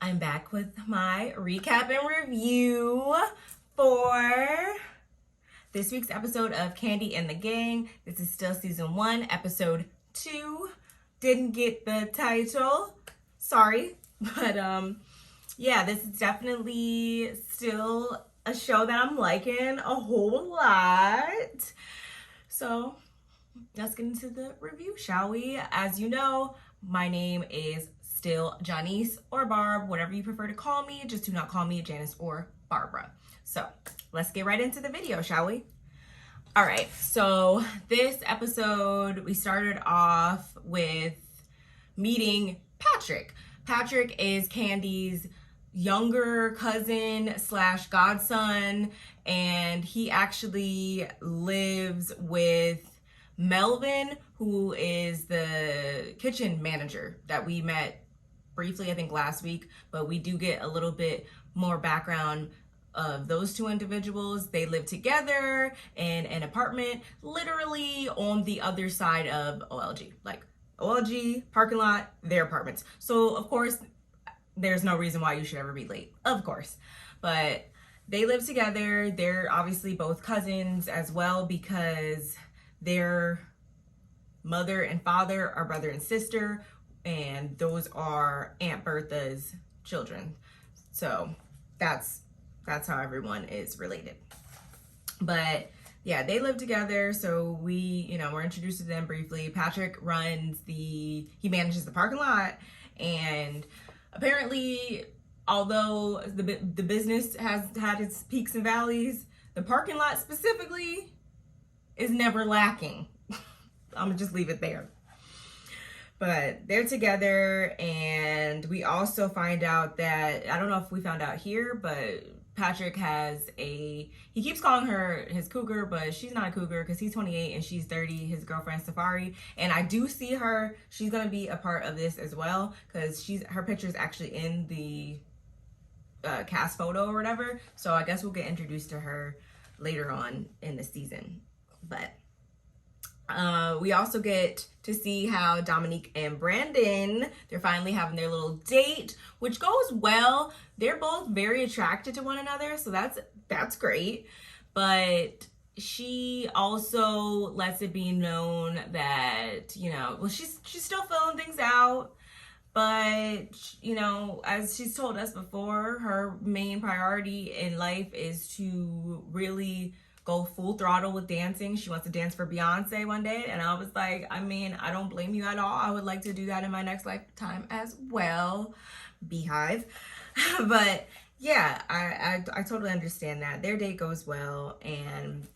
I'm back with my recap and review for this week's episode of Kandi and the Gang. This is still season 1, episode 2. Didn't get the title. Sorry. But yeah, this is definitely still a show that I'm liking a whole lot. So let's get into the review, shall we? As you know, my name is still Janice or Barb, whatever you prefer to call me. Just do not call me Janice or Barbara. So let's get right into the video, shall we? All right, so this episode, we started off with meeting Patrick. Patrick is Kandi's younger cousin / godson, and he actually lives with Melvin, who is the kitchen manager that we met briefly, I think last week, but we do get a little bit more background of those two individuals. They live together in an apartment literally on the other side of OLG, like OLG parking lot, their apartments. So of course, there's no reason why you should ever be late, of course. But they live together. They're obviously both cousins as well because their mother and father are brother and sister, and those are Aunt Bertha's children. So that's how everyone is related. But yeah, they live together. So we're introduced to them briefly. Patrick he manages the parking lot, and apparently, although the business has had its peaks and valleys, the parking lot specifically is never lacking. I'm gonna just leave it there. But they're together, and we also find out that, I don't know if we found out here, but Patrick he keeps calling her his cougar, but she's not a cougar because he's 28 and she's 30, his girlfriend Safari. And I do see her, she's gonna be a part of this as well, because her picture is actually in the cast photo or whatever. So I guess we'll get introduced to her later on in the season. But we also get to see how Dominique and Brandon, they're finally having their little date, which goes well. They're both very attracted to one another, so that's great. But she also lets it be known that, she's still filling things out. But, as she's told us before, her main priority in life is to really go full throttle with dancing. She wants to dance for Beyonce one day. And I was like, I don't blame you at all. I would like to do that in my next lifetime as well. Beehive. But yeah, I totally understand that. Their date goes well, and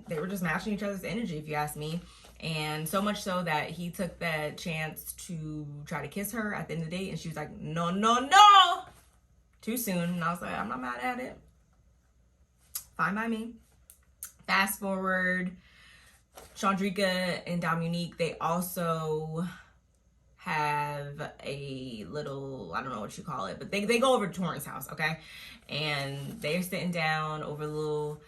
they were just matching each other's energy, if you ask me. And so much so that he took that chance to try to kiss her at the end of the date, and she was like, no, too soon. And I was like, I'm not mad at it. Fine by me. Fast forward, Chandrika and Dominique, they also have a little, I don't know what you call it, but they go over to Torrance house, okay? And they're sitting down over the little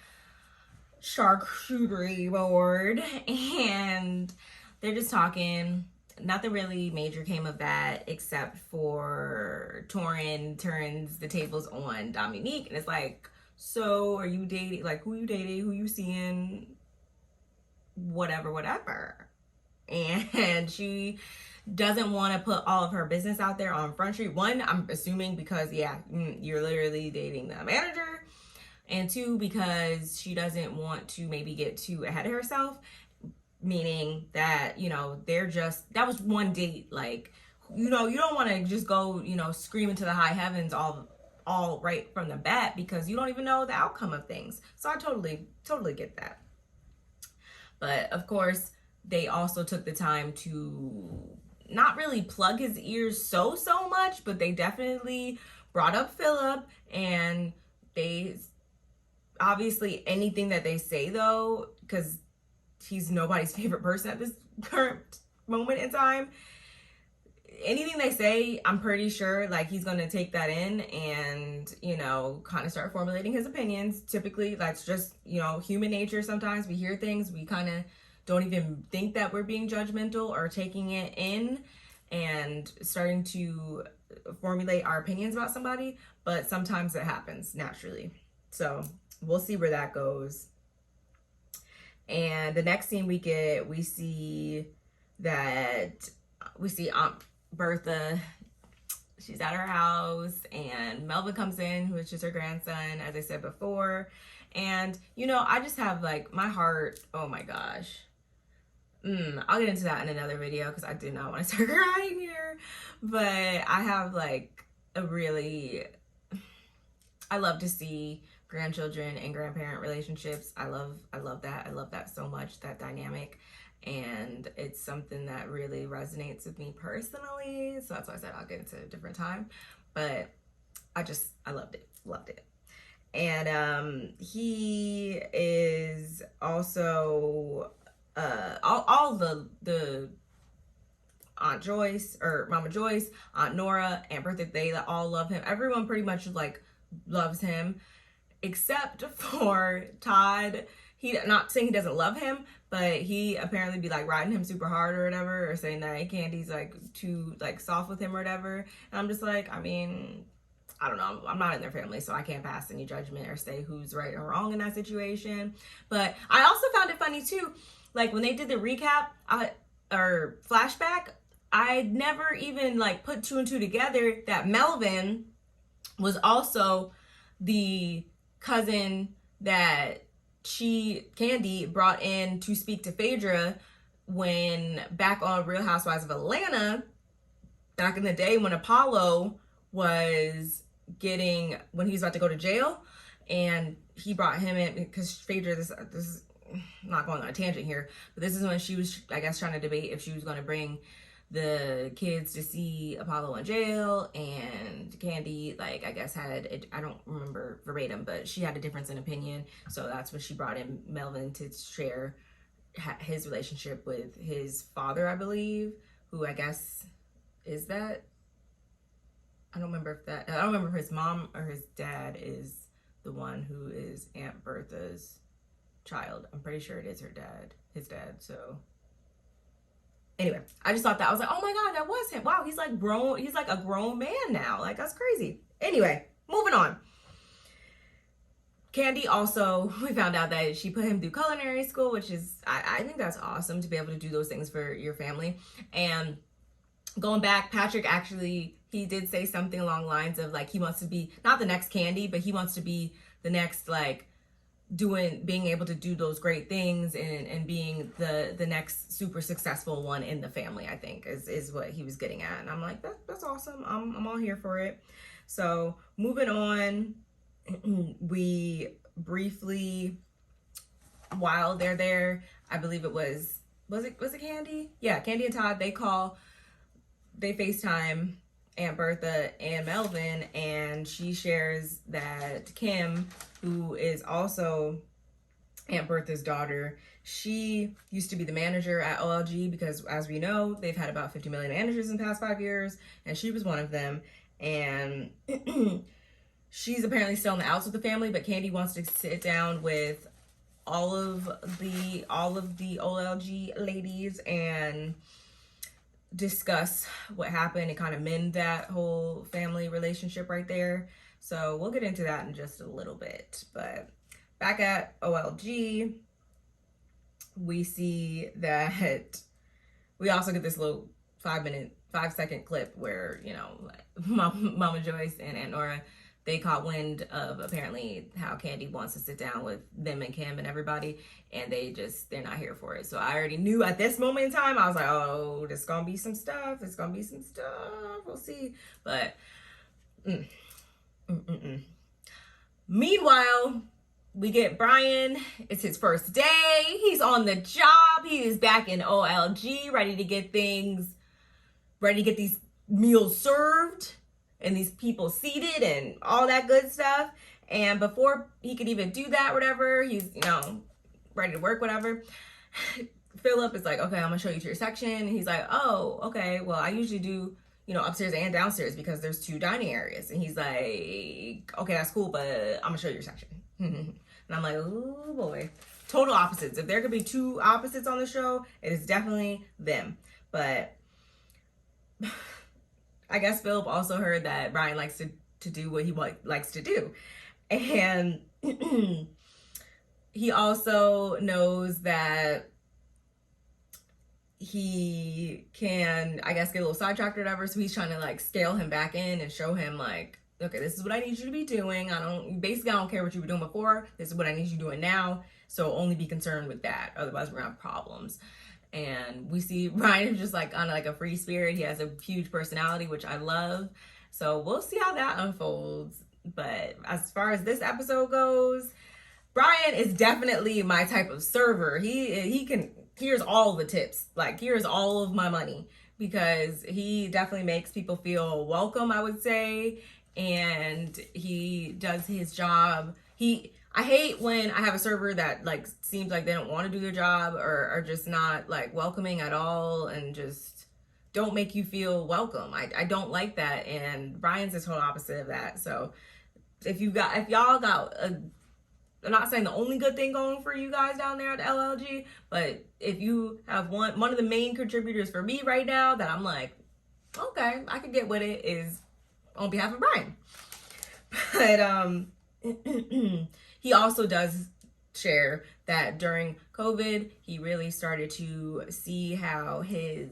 charcuterie board, and they're just talking. Nothing really major came of that, except for Torrin turns the tables on Dominique, and it's like, so are you dating, like, who you dating, who you seeing, whatever. And she doesn't want to put all of her business out there on Front Street. One, I'm assuming because, you're literally dating the manager. And two, because she doesn't want to maybe get too ahead of herself. Meaning that, that was one date. Like, you don't want to just go, scream into the high heavens all right from the bat, because you don't even know the outcome of things. So I totally get that. But of course, they also took the time to not really plug his ears so much, but they definitely brought up Philip, and they obviously, anything that they say though, because he's nobody's favorite person at this current moment in time, anything they say, I'm pretty sure like he's going to take that in and, kind of start formulating his opinions. Typically, that's just, human nature. Sometimes we hear things, we kind of don't even think that we're being judgmental or taking it in. and starting to formulate our opinions about somebody, but sometimes it happens naturally. So we'll see where that goes. And the next scene we get, we see Aunt Bertha. She's at her house, and Melvin comes in, which is her grandson, as I said before. And, you know, I just have, like, my heart, oh my gosh. I'll get into that in another video because I do not want to start crying here. But I have, like, I love to see grandchildren and grandparent relationships. I love that. I love that so much, that dynamic. And it's something that really resonates with me personally. So that's why I said I'll get into a different time. But I loved it. And he is also all the Aunt Joyce or Mama Joyce, Aunt Nora, Aunt Bertha, they all love him. Everyone pretty much like loves him, except for Todd. He, not saying he doesn't love him, but he apparently be like riding him super hard or whatever, or saying that Candy's like too like soft with him or whatever. And I'm just like, I mean, I don't know. I'm not in their family, so I can't pass any judgment or say who's right or wrong in that situation. But I also found it funny too, like when they did the recap or flashback, I never even like put two and two together that Melvin was also the cousin that Kandi brought in to speak to Phaedra when back on Real Housewives of Atlanta, back in the day when Apollo was when he was about to go to jail, and he brought him in because Phaedra, this is not going on a tangent here, but this is when she was, I guess, trying to debate if she was going to bring the kids to see Apollo in jail, and Kandi, like, I guess I don't remember verbatim, but she had a difference in opinion, so that's when she brought in Melvin to share his relationship with his father, I believe, who I guess is that, I don't remember if his mom or his dad is the one who is Aunt Bertha's child. I'm pretty sure it is his dad, so anyway, I just thought that. I was like, oh my God, that was him. Wow, he's like grown. He's like a grown man now. Like, that's crazy. Anyway, moving on. Kandi also, we found out that she put him through culinary school, which is, I think that's awesome to be able to do those things for your family. And going back, Patrick actually, he did say something along the lines of like, he wants to be, not the next Kandi, but he wants to be the next, like, being able to do those great things and being the next super successful one in the family, I think is what he was getting at. And I'm like, that's awesome. I'm all here for it. So moving on, we briefly, while they're there, I believe it was it Kandi? Yeah, Kandi and Todd, they FaceTime Aunt Bertha and Melvin, and she shares that Kim, who is also Aunt Bertha's daughter, she used to be the manager at OLG because, as we know, they've had about 50 million managers in the past 5 years, and she was one of them. And she's apparently still in the outs with the family, but Kandi wants to sit down with all of the OLG ladies and discuss what happened and kind of mend that whole family relationship right there. So we'll get into that in just a little bit. But back at OLG, we see that we also get this little 5-second clip where, you know, Mama Joyce and Aunt Nora, they caught wind of apparently how Kandi wants to sit down with them and Kim and everybody, and they're not here for it. So I already knew at this moment in time, I was like, oh, there's gonna be some stuff. It's gonna be some stuff. We'll see. But meanwhile, we get Brian. It's his first day. He's on the job. He is back in OLG, ready to get these meals served and these people seated and all that good stuff. And before he could even do that, whatever, he's, you know, ready to work, whatever, Philip is like, okay, I'm gonna show you to your section. And he's like, oh, okay, well, I usually do, you know, upstairs and downstairs because there's 2 dining areas. And he's like, okay, that's cool, but I'm gonna show you your section. And I'm like, oh boy, total opposites. If there could be 2 opposites on the show, it is definitely them. But I guess Philip also heard that Brian likes to do what he likes to do. And he also knows that he can, I guess, get a little sidetracked or whatever. So he's trying to like scale him back in and show him like, okay, this is what I need you to be doing. I don't care what you were doing before. This is what I need you doing now. So only be concerned with that. Otherwise we're gonna have problems. And we see Ryan is just like on like a free spirit. He has a huge personality, which I love. So we'll see how that unfolds. But as far as this episode goes, Brian is definitely my type of server. He can, here's all the tips. Like, here's all of my money. Because he definitely makes people feel welcome, I would say. And he does his job. I hate when I have a server that like seems like they don't want to do their job or are just not like welcoming at all and just don't make you feel welcome. I don't like that, and Brian's the total opposite of that. So if y'all got I'm not saying the only good thing going for you guys down there at the LLG, but if you have one of the main contributors for me right now that I'm like, okay, I could get with it, is on behalf of Brian. But he also does share that during COVID, he really started to see how his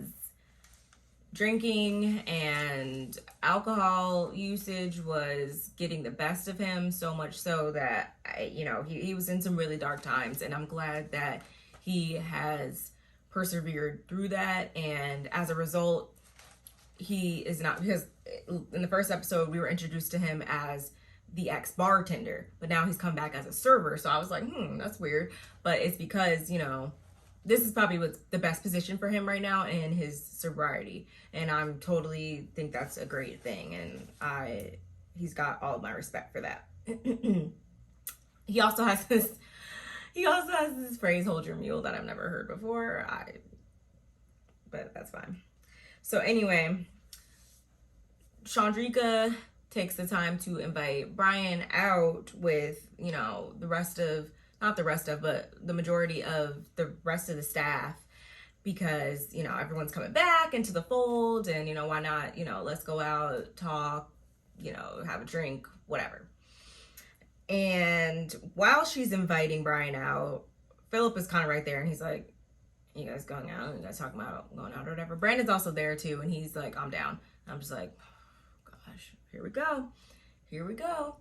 drinking and alcohol usage was getting the best of him, so much so that, he was in some really dark times. And I'm glad that he has persevered through that. And as a result, he is not, because in the first episode, we were introduced to him as the ex-bartender, but now he's come back as a server. So I was like, that's weird. But it's because, this is probably what's the best position for him right now in his sobriety. And I'm totally think that's a great thing. And he's got all of my respect for that. He also has this phrase, hold your mule, that I've never heard before. But that's fine. So anyway, Chandrika takes the time to invite Brian out with, but the majority of the rest of the staff, because, everyone's coming back into the fold, and, why not, let's go out, talk, have a drink, whatever. And while she's inviting Brian out, Philip is kind of right there, and he's like, you guys going out? You guys talking about going out or whatever? Brandon's also there too, and he's like, I'm down. I'm just like, gosh, here we go.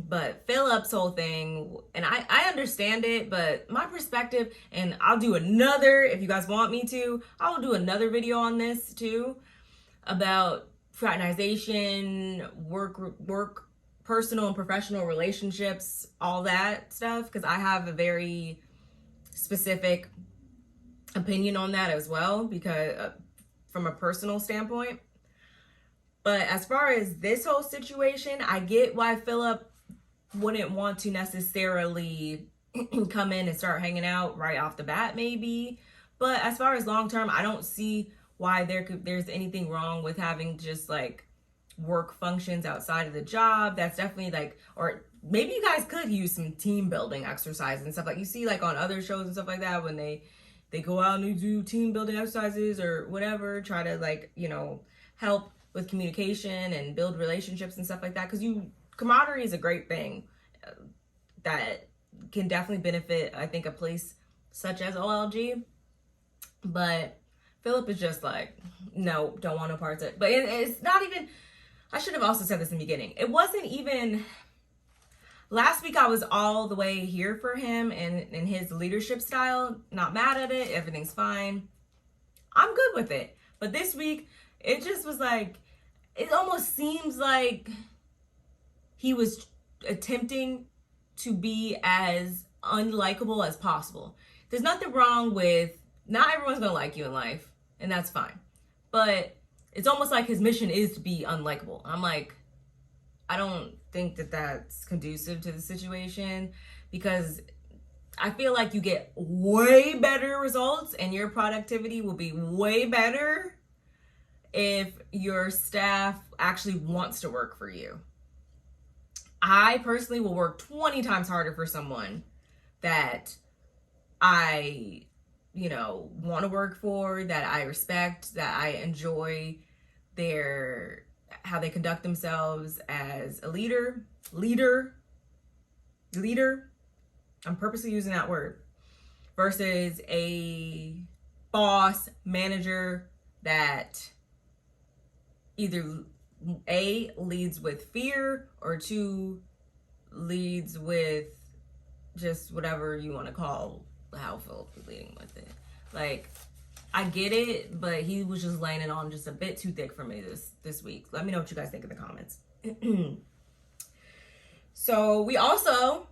But Philip's whole thing, and I understand it, but my perspective, and I'll do another, if you guys want me to, I'll do another video on this too, about fraternization, work, personal and professional relationships, all that stuff, because I have a very specific opinion on that as well, because from a personal standpoint. But as far as this whole situation, I get why Philip wouldn't want to necessarily come in and start hanging out right off the bat, maybe. But as far as long term, I don't see why there's anything wrong with having just like work functions outside of the job. That's definitely like, or maybe you guys could use some team building exercises and stuff like you see like on other shows and stuff like that, when they go out and do team building exercises or whatever, try to like, help with communication and build relationships and stuff like that. Because camaraderie is a great thing that can definitely benefit, I think, a place such as OLG. But Philip is just like, no, don't want no parts of it. But it's not even, I should have also said this in the beginning. It wasn't even, last week I was all the way here for him and his leadership style. Not mad at it. Everything's fine. I'm good with it. But this week, it just was like, it almost seems like he was attempting to be as unlikable as possible. There's nothing wrong with, not everyone's gonna like you in life, and that's fine. But it's almost like his mission is to be unlikable. I'm like, I don't think that that's conducive to the situation, because I feel like you get way better results and your productivity will be way better if your staff actually wants to work for you. I personally will work 20 times harder for someone that I, want to work for, that I respect, that I enjoy how they conduct themselves as a leader. I'm purposely using that word, versus a boss manager that either A, leads with fear, or 2, leads with just whatever you want to call how Philip was leading with it. Like, I get it, but he was just laying it on just a bit too thick for me this week. Let me know what you guys think in the comments. So we also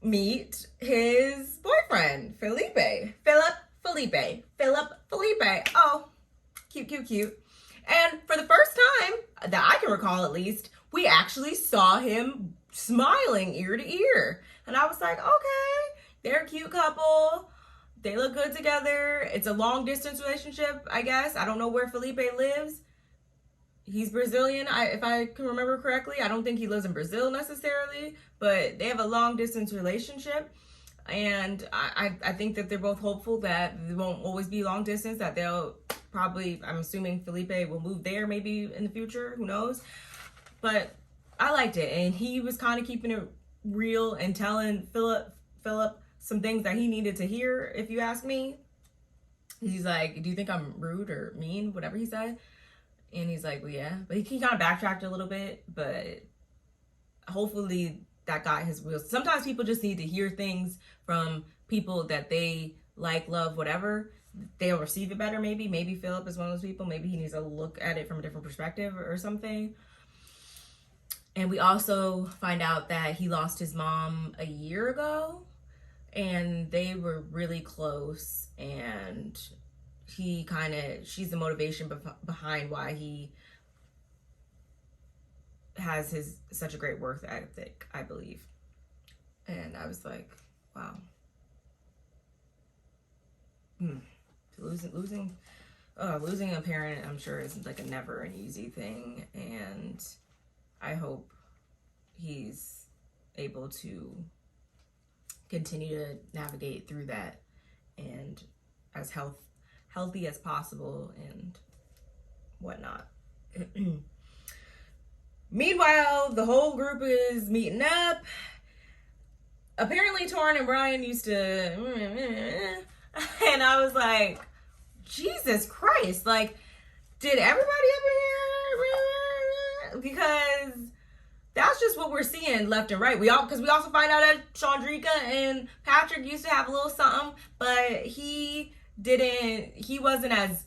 meet his boyfriend, Philip. Oh, cute. And for the first time that I can recall, at least, we actually saw him smiling ear to ear. And I was like, okay, they're a cute couple. They look good together. It's a long distance relationship, I guess. I don't know where Felipe lives. He's Brazilian, if I can remember correctly. I don't think he lives in Brazil necessarily, but they have a long distance relationship. And I think that they're both hopeful that it won't always be long distance, that they'll probably, I'm assuming Felipe will move there maybe in the future, who knows. But I liked it, and he was kind of keeping it real and telling Philip some things that he needed to hear, if you ask me. He's like, do you think I'm rude or mean? Whatever he said. And he's like, well, yeah. But he kind of backtracked a little bit, but hopefully that got his wheels. Sometimes people just need to hear things from people that they like, love, whatever. They'll receive it better, maybe. Maybe Philip is one of those people. Maybe he needs to look at it from a different perspective or something. And we also find out that he lost his mom a year ago, and they were really close, and she's the motivation behind why he has such a great work ethic, I believe. And I was like, wow. Losing a parent, I'm sure, is like never an easy thing, and I hope he's able to continue to navigate through that and as healthy as possible and whatnot. Meanwhile, the whole group is meeting up. Apparently, Torrin and Brian used to, and I was like, Jesus Christ! Like, did everybody up in here? Because that's just what we're seeing left and right. Because we also find out that Chandrika and Patrick used to have a little something, but he wasn't as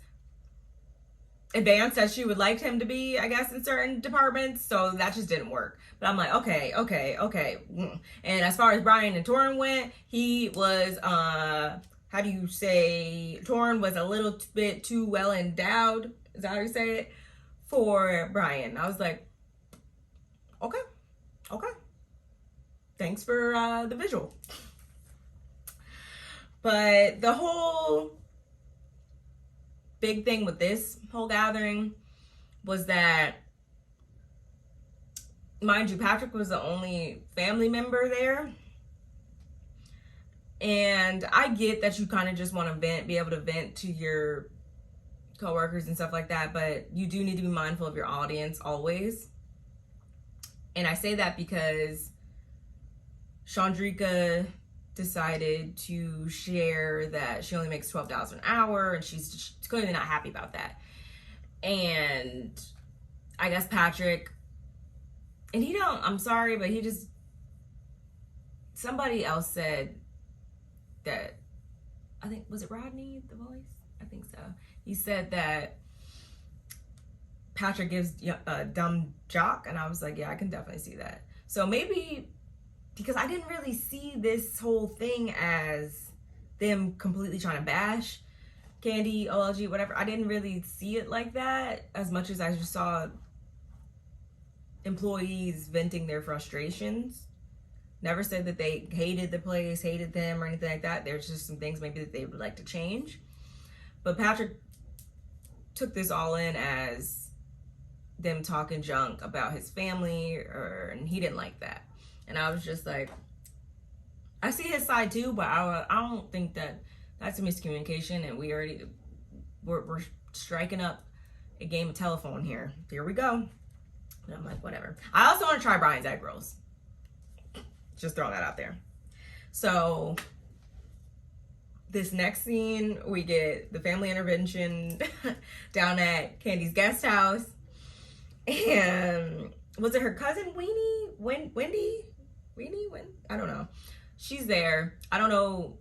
advanced as she would like him to be, I guess, in certain departments. So that just didn't work. But I'm like, okay. And as far as Brian and Torrin went, he was, how do you say, Torrin was a little bit too well endowed, is that how you say it, for Brian. I was like, okay. Thanks for the visual. But the whole big thing with this whole gathering was that, mind you, Patrick was the only family member there. And I get that you kind of just want to be able to vent to your coworkers and stuff like that, but you do need to be mindful of your audience always. And I say that because Chandrika decided to share that she only makes $12 an hour, and she's clearly not happy about that. And I guess Patrick, and I'm sorry, but somebody else said that, I think, was it Rodney, the voice? I think so. He said that Patrick gives a dumb jock, and I was like, yeah, I can definitely see that. So maybe, because I didn't really see this whole thing as them completely trying to bash Kandi, OLG, whatever. I didn't really see it like that as much as I just saw employees venting their frustrations. Never said that they hated the place, hated them, or anything like that. There's just some things maybe that they would like to change. But Patrick took this all in as them talking junk about his family, and he didn't like that. And I was just like, I see his side too, but I don't think that that's a miscommunication, and we're striking up a game of telephone here. Here we go. And I'm like, whatever. I also want to try Brian's egg rolls. Just throwing that out there. So this next scene, we get the family intervention down at Kandi's guest house. And was it her cousin Wendy? I don't know. She's there. I don't know.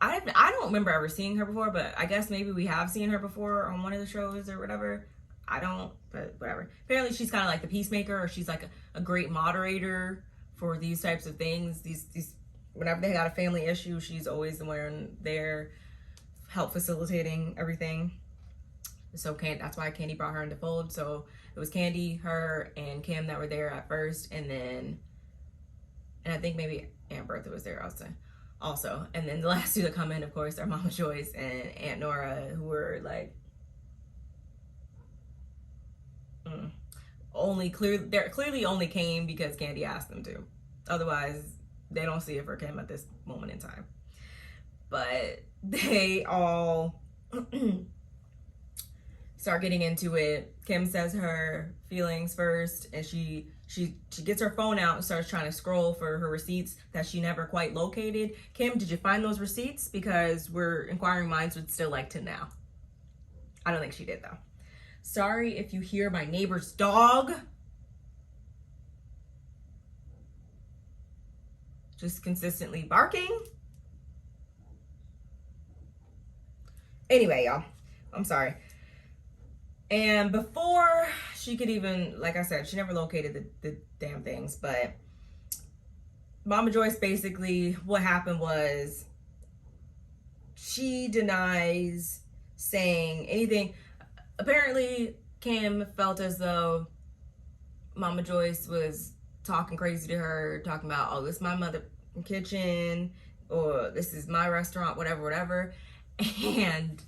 I don't remember ever seeing her before, but I guess maybe we have seen her before on one of the shows or whatever. I don't, but whatever. Apparently she's kind of like the peacemaker, or she's like a great moderator for these types of things. These whenever they got a family issue, she's always the one there, help facilitating everything. So that's why Kandi brought her into fold. So it was Kandi, her, and Kim that were there at first, and I think maybe Aunt Bertha was there also. And then the last two that come in, of course, are Mama Joyce and Aunt Nora, who were like they're clearly only came because Kandi asked them to. Otherwise, they don't see it for Kim at this moment in time. But they all start getting into it. Kim says her feelings first, and she gets her phone out and starts trying to scroll for her receipts that she never quite located. Kim, did you find those receipts? Because we're inquiring minds would still like to know. I don't think she did, though. Sorry if you hear my neighbor's dog. Just consistently barking. Anyway, y'all, I'm sorry. And before she could even, like I said, she never located the damn things, but Mama Joyce, basically what happened was she denies saying anything. Apparently Kim felt as though Mama Joyce was talking crazy to her, talking about, oh, this is my mother kitchen, or this is my restaurant, whatever. And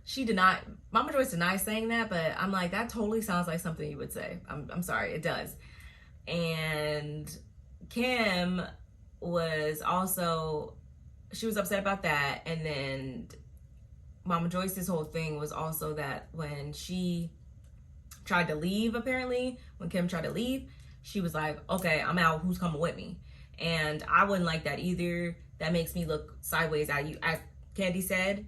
she denied, Mama Joyce denies saying that, but I'm like, that totally sounds like something you would say. I'm sorry, it does. And Kim was also, she was upset about that. And then Mama Joyce's whole thing was also that when she tried to leave, apparently, when Kim tried to leave, she was like, okay, I'm out, who's coming with me? And I wouldn't like that either. That makes me look sideways at you. As Kandi said,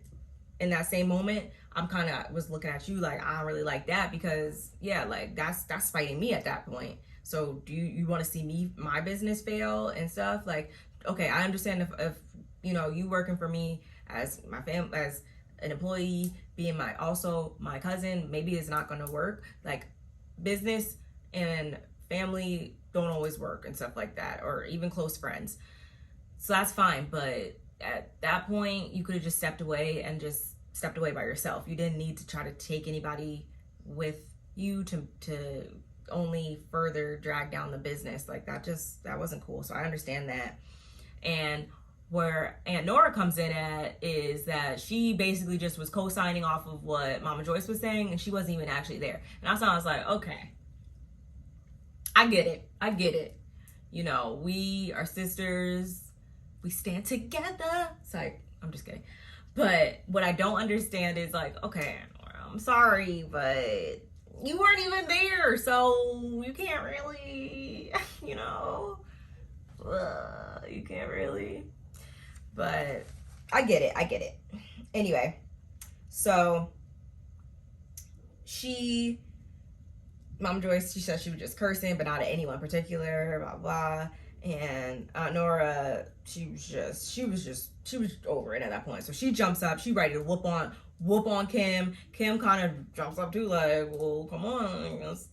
in that same moment, I'm kind of was looking at you like, I don't really like that, because yeah, like that's fighting me at that point. So do you want to see my business fail and stuff? Like, okay, I understand if you know, you working for me as my family, as an employee, being my cousin, maybe it's not going to work. Like, business and family don't always work and stuff like that, or even close friends. So that's fine, but at that point, you could have just stepped away by yourself. You didn't need to try to take anybody with you to only further drag down the business. Like, that wasn't cool. So I understand that. And where Aunt Nora comes in at is that she basically just was co-signing off of what Mama Joyce was saying, and she wasn't even actually there. And that's when I was like, okay, I get it. You know, we are sisters. We stand together. Sorry, I'm just kidding. But what I don't understand is like, okay, I'm sorry, but you weren't even there, so you can't really, you know, you can't really. But I get it. Anyway, so Mama Joyce, she said she was just cursing, but not at anyone in particular, blah, blah. And Aunt Nora, she was over it at that point. So she jumps up, she ready to whoop on Kim. Kim kind of jumps up too, like, well, come on, let's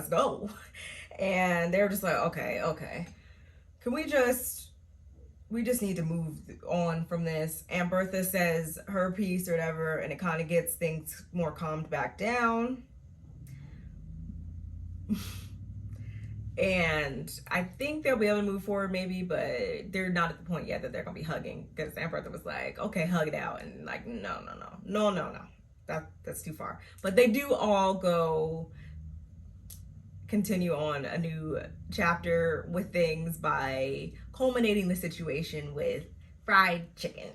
go. And they're just like, okay. Can we just need to move on from this. Aunt Bertha says her piece or whatever, and it kind of gets things more calmed back down. And I think they'll be able to move forward maybe, but they're not at the point yet that they're going to be hugging, because Aunt Bertha was like, okay, hug it out. And like, no. That's too far. But they do all continue on a new chapter with things by culminating the situation with fried chicken.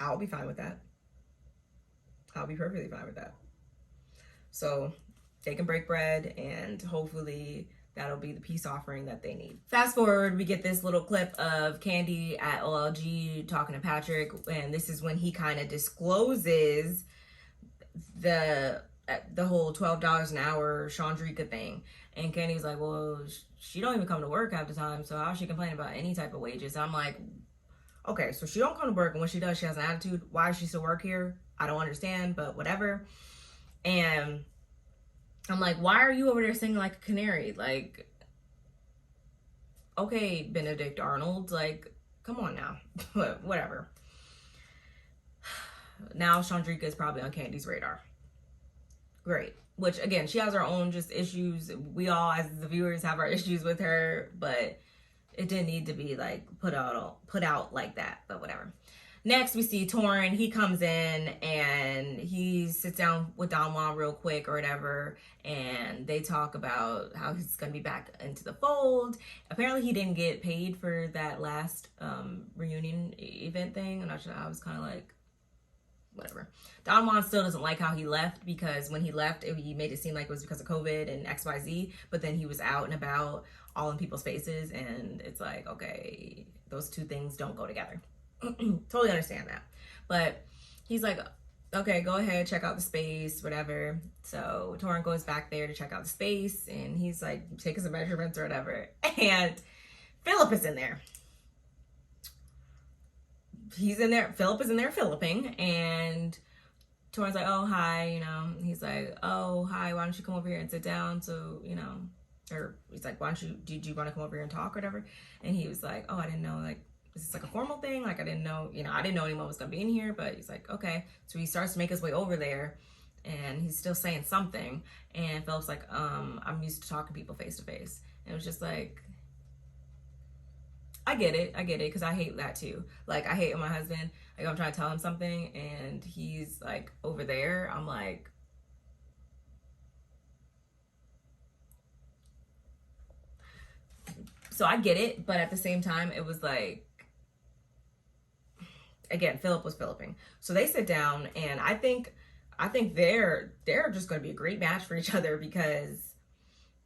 I'll be fine with that. I'll be perfectly fine with that. So they can break bread, and hopefully that'll be the peace offering that they need. Fast forward, we get this little clip of Kandi at OLG talking to Patrick, and this is when he kind of discloses the whole $12 an hour Chandrika thing. And Kandi's like, well, she don't even come to work half the time, so how's she complaining about any type of wages? And I'm like, okay, so she don't come to work, and when she does, she has an attitude. Why does she still work here? I don't understand, but whatever. And I'm like, why are you over there singing like a canary? Like, okay, Benedict Arnold, like, come on now. Whatever. Now Chandrika is probably on Kandi's radar. Great. Which, again, she has her own just issues. We all, as the viewers, have our issues with her, but it didn't need to be like put out like that, but whatever. Next, we see Torrin. He comes in and he sits down with Don Juan real quick or whatever, and they talk about how he's going to be back into the fold. Apparently, he didn't get paid for that last reunion event thing, and I was kind of like, whatever. Don Juan still doesn't like how he left, because when he left, he made it seem like it was because of COVID and XYZ, but then he was out and about all in people's faces, and it's like, okay, those two things don't go together. Totally understand that. But he's like, okay, go ahead, check out the space, whatever. So Torrin goes back there to check out the space, and he's like taking some measurements or whatever. And Philip is in there. He's in there. Philip is in there Philipping, and Torrin's like, oh, hi, you know. He's like, oh, hi, why don't you come over here and sit down? So, you know, or he's like, did you want to come over here and talk or whatever? And he was like, oh, I didn't know, like, is this like a formal thing? Like, I didn't know, I didn't know anyone was going to be in here, but he's like, okay. So he starts to make his way over there, and he's still saying something. And Philip's like, I'm used to talking to people face to face. And it was just like, I get it, because I hate that too. Like, I hate when my husband, like, I'm trying to tell him something, and he's like over there. I'm like, so I get it, but at the same time, it was like, again, Philip was Philipping. So they sit down, and I think they're just going to be a great match for each other, because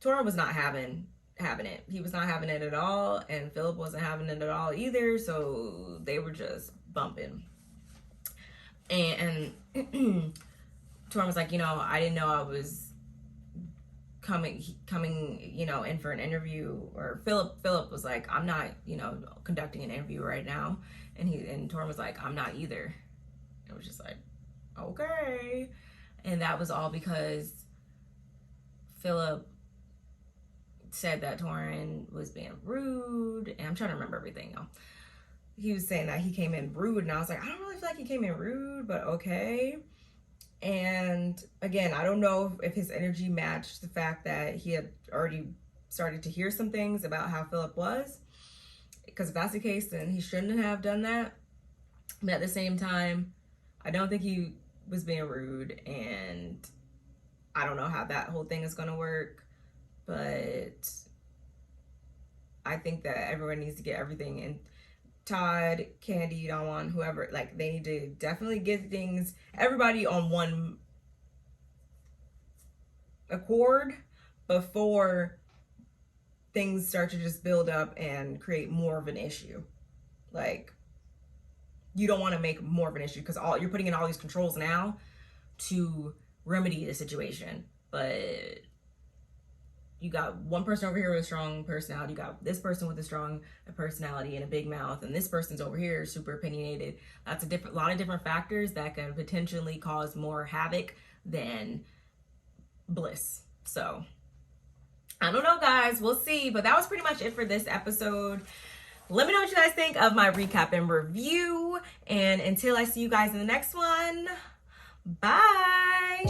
Torrin was not having it. He was not having it at all, and Philip wasn't having it at all either. So they were just bumping. And Torrin was like, I didn't know I was coming, in for an interview. Or Philip was like, I'm not, conducting an interview right now. And Torrin was like, I'm not either. It was just like, okay. And that was all because Philip said that Torrin was being rude. And I'm trying to remember everything, y'all. He was saying that he came in rude, and I was like, I don't really feel like he came in rude, but okay. And again, I don't know if his energy matched the fact that he had already started to hear some things about how Philip was. Because if that's the case, then he shouldn't have done that. But at the same time, I don't think he was being rude, and I don't know how that whole thing is going to work. But I think that everyone needs to get everything in. Todd, Kandi, Don Juan, whoever, like, they need to definitely get things, everybody on one accord before things start to just build up and create more of an issue. Like, you don't want to make more of an issue, because you're putting in all these controls now to remedy the situation. But you got one person over here with a strong personality. You got this person with a strong personality and a big mouth, and this person's over here super opinionated. That's a lot of different factors that can potentially cause more havoc than bliss. So I don't know, guys. We'll see. But that was pretty much it for this episode. Let me know what you guys think of my recap and review. And until I see you guys in the next one, bye.